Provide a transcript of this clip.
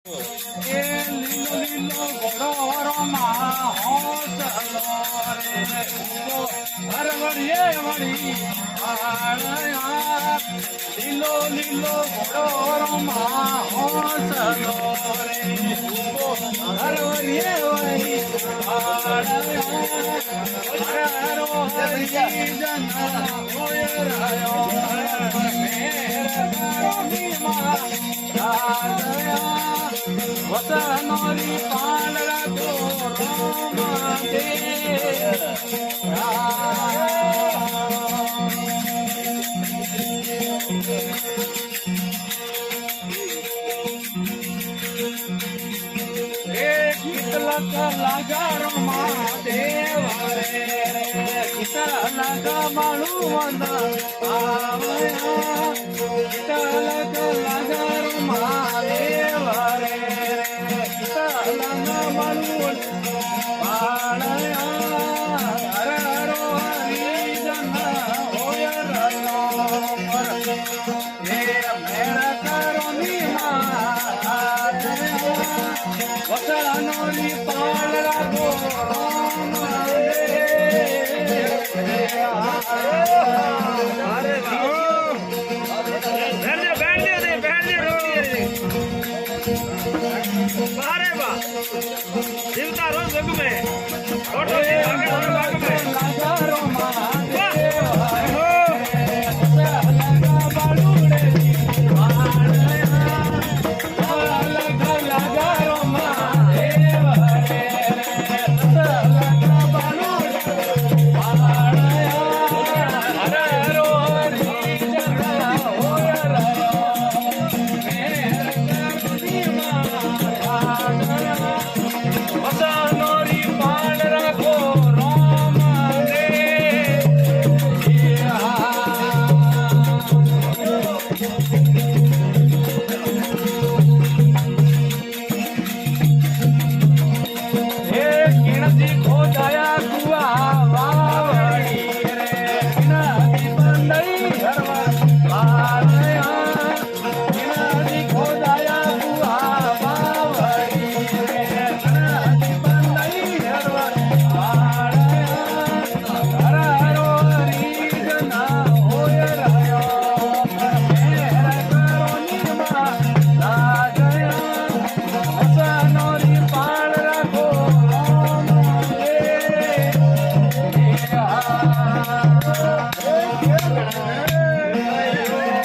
લીલો લીલો ઘોડો રમા હોસલો રે હરવડીએ વળી લીલો લીલો ઘોડો રમા હોસલો રે હરવડીએ વળી હરો હરી જન હોય રહ્યો વતનોરી પાંડરા તો રોમા દે કેટલક લાગારો મા દેવ રે કેટલક માણું આવ્યા કેટલક લાગારો મા દેવ રે કેટલક માણું પાળયા હરો હરી જન હોય રહ્યો હે મેરા કરો ની વતનોરી પાંડરા તો જીવતા રોજ में